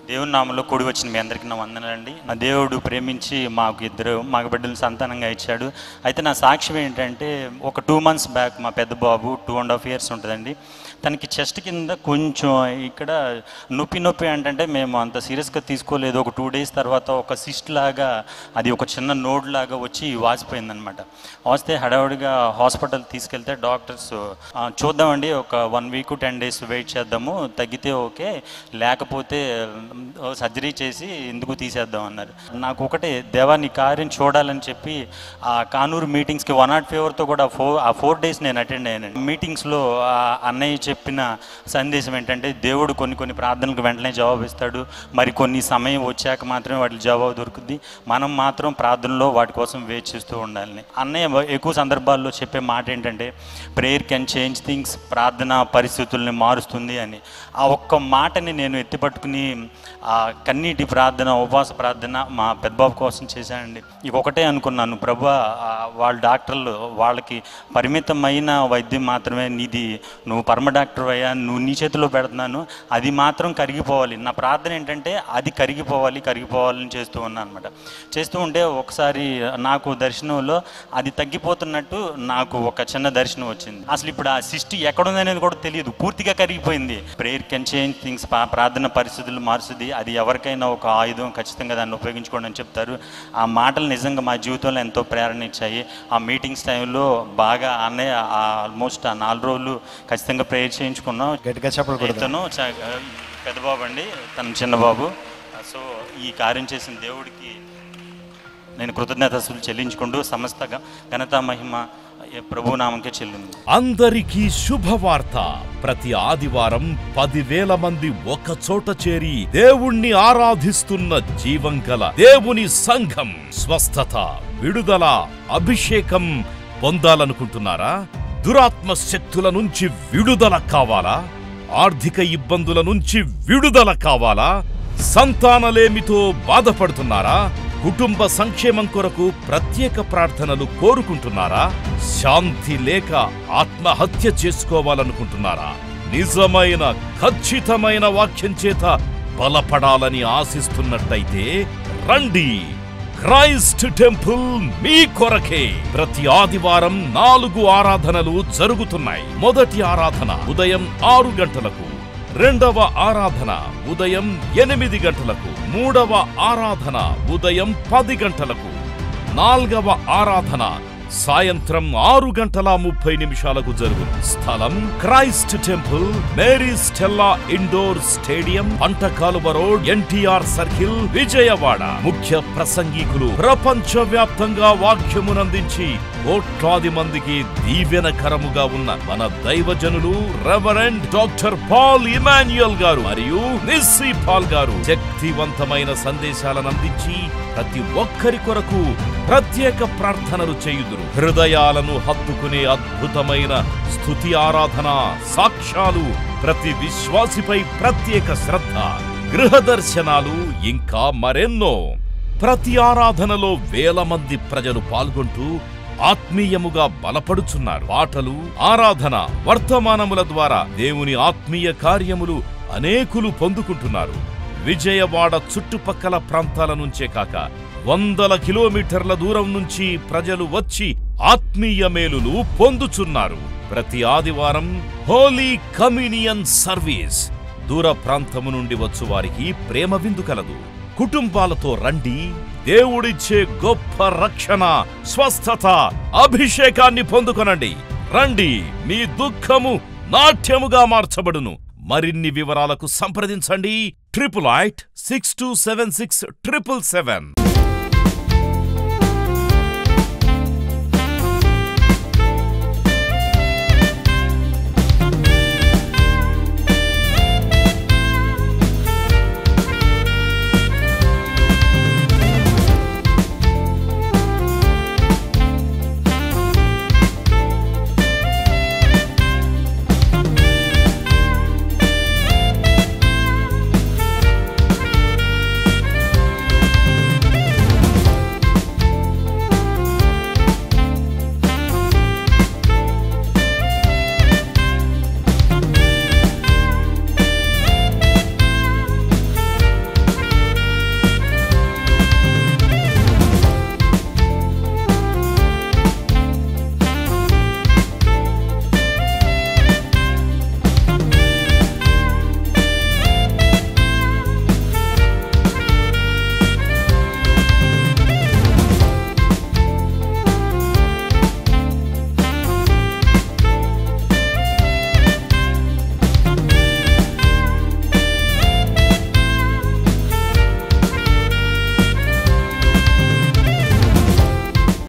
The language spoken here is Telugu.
దేవుని నామంలో కూడి వచ్చిన మీ అందరికీ నా వందనాలండి. నా దేవుడు ప్రేమించి మాకు 2 మగబిడ్డలను సంతానంగా ఇచ్చాడు. అయితే నా సాక్ష్యం ఏంటంటే, ఒక 2 months బ్యాక్ మా పెద్ద బాబు 2.5 years ఉంటుందండి. తనకి చెస్ట్ కింద కొంచెం ఇక్కడ నొప్పి అంటే మేము అంత సీరియస్గా తీసుకోలేదు. ఒక 2 days తర్వాత ఒక సిస్ట్ లాగా, అది ఒక చిన్న నోడ్ లాగా వచ్చి వాసిపోయిందనమాట. వస్తే హడావుడిగా హాస్పిటల్ తీసుకెళ్తే డాక్టర్స్ చూద్దామండి, ఒక 1 week 10 days వెయిట్ చేద్దాము, తగ్గితే ఓకే, లేకపోతే సర్జరీ చేసి ఎందుకు తీసేద్దాం అన్నారు. నాకు ఒకటే, దేవా నీ కార్యం చూడాలని చెప్పి ఆ కానూరు మీటింగ్స్కి 1-0 feverతో కూడా 4 days నేను అటెండ్ అయ్యాను. మీటింగ్స్లో అన్నయ్య చెప్పిన సందేశం ఏంటంటే, దేవుడు కొన్ని ప్రార్థనలకు వెంటనే జవాబు ఇస్తాడు, మరి కొన్ని సమయం వచ్చాక మాత్రమే వాటికి జవాబు దొరుకుద్ది, మనం మాత్రం ప్రార్థనలో వాటి కోసం వెయిట్ చేస్తూ ఉండాలని. అన్నయ్య ఎక్కువ సందర్భాల్లో చెప్పే మాట ఏంటంటే, ప్రేయర్ కెన్ చేంజ్ థింగ్స్, ప్రార్థన పరిస్థితుల్ని మారుస్తుంది అని. ఆ ఒక్క మాటని నేను ఎత్తిపట్టుకుని ఆ కన్నీటి ప్రార్థన, ఉపవాస ప్రార్థన మా పెద్దబాబు కోసం చేశానండి. ఒకటే అనుకున్నాను, ప్రభువా వాళ్ళ డాక్టర్లు వాళ్ళకి పరిమితమైన వైద్యం మాత్రమే నీది, నువ్వు పరమ డాక్టర్ అయ్యా, నువ్వు నీ చేతిలో పెడుతున్నాను, అది మాత్రం కరిగిపోవాలి. నా ప్రార్థన ఏంటంటే అది కరిగిపోవాలని చేస్తూ ఉన్నాను అనమాట. చేస్తూ ఉంటే ఒకసారి నాకు దర్శనంలో అది తగ్గిపోతున్నట్టు నాకు ఒక చిన్న దర్శనం వచ్చింది. అసలు ఇప్పుడు ఆ సిస్ట్ ఎక్కడుందనేది కూడా తెలియదు, పూర్తిగా కరిగిపోయింది. ప్రేయర్ కెన్ చేంజ్ థింగ్స్, ప్రార్థన పరిస్థితులు మారుస్తుంది, అది ఎవరికైనా ఒక ఆయుధం, ఖచ్చితంగా దాన్ని ఉపయోగించుకోండి అని చెప్తారు. ఆ మాటలు నిజంగా మా జీవితంలో ఎంతో ప్రేరణ ఇచ్చాయి. ఆ మీటింగ్స్ టైంలో బాగా అన్నయ్య ఆల్మోస్ట్ 4 రోజులు ఖచ్చితంగా ప్రేయర్ చేయించుకున్నాం. గట్టిగా చెప్పకూడదు. ఇతను పెద్దబాబు అండి, తను చిన్నబాబు. సో ఈ కార్యం చేసిన దేవుడికి నేను కృతజ్ఞతలు చెల్లించుకుంటూ సమస్త ఘనత మహిమ ప్రభునామంకే చెల్లింది. అందరికీ శుభవార్త. ప్రతి ఆదివారం 10,000 మంది ఒక చోట చేరి దేవుణ్ణి ఆరాధిస్తున్న జీవం గల దేవుని సంఘం. స్వస్థత, విడుదల, అభిషేకం పొందాలనుకుంటున్నారా? దురాత్మ శక్తుల నుంచి విడుదల కావాలా? ఆర్థిక ఇబ్బందుల నుంచి విడుదల కావాలా? సంతానలేమితో బాధపడుతున్నారా? కుటుంబ సంక్షేమం కొరకు ప్రత్యేక ప్రార్థనలు కోరుకుంటున్నారా? శాంతి లేక ఆత్మహత్య చేసుకోవాలనుకుంటున్నారా? నిజమైన ఖచ్చితమైన వాక్యం చేత బలపడాలని ఆశిస్తున్నట్టయితే రండి. క్రైస్ట్ టెంపుల్ మీ కొరకే. ప్రతి ఆదివారం 4 ఆరాధనలు జరుగుతున్నాయి. మొదటి ఆరాధన ఉదయం 6 గంటలకు, రెండవ ఆరాధన ఉదయం 8 గంటలకు, మూడవ ఆరాధన ఉదయం 10 గంటలకు, నాల్గవ ఆరాధన సాయంత్రం 6:30 జరుగును. స్థలం Christ temple, Mary Stella indoor stadium, Pantakaluva road, NTR circle, Vijayawada. ముఖ్య ప్రసంగికులు ప్రపంచవ్యాప్తంగా వాక్యమునందించి కోట్లాది మందికి దీవెనకరముగా ఉన్న మన దైవజనులు రెవరెండ్ డాక్టర్ పాల్ ఇమాన్యుయల్ గారు మరియు నిస్సీ పాల్ గారు శక్తివంతమైన సందేశాలను అందించి ప్రతి ఒక్కరి కొరకు ప్రత్యేక ప్రార్థనలు చేయుదురు. హృదయాలను హత్తుకునే అద్భుతమైన స్తుతి ఆరాధన సాక్ష్యాలు, ప్రతి విశ్వాసిపై ప్రత్యేక శ్రద్ధ, గృహ దర్శనాలు, ఇంకా మరెన్నో. ప్రతి ఆరాధనలో 1000 మంది ప్రజలు పాల్గొంటూ ఆత్మీయముగా బలపడుచున్నారు. పాటలు, ఆరాధన, వర్తమానముల ద్వారా దేవుని ఆత్మీయ కార్యములు అనేకులు పొందుకుంటున్నారు. విజయవాడ చుట్టుపక్కల ప్రాంతాల నుంచే కాక 100 కిలోమీటర్ల దూరం నుంచి ప్రజలు వచ్చి ఆత్మీయ మేలులు పొందుచున్నారు. ప్రతి ఆదివారం హోలీ కమ్యూనియన్ సర్వీస్. దూర ప్రాంతము నుండి వచ్చు వారికి ప్రేమ విందు కలదు. కుటుంబాలతో రండి. దేవుడిచ్చే గొప్ప రక్షణ, స్వస్థత, అభిషేకాన్ని పొందుకొనండి. రండి, మీ దుఃఖము నాట్యముగా మార్చబడును. మరిన్ని వివరాలకు సంప్రదించండి 88 6276 777.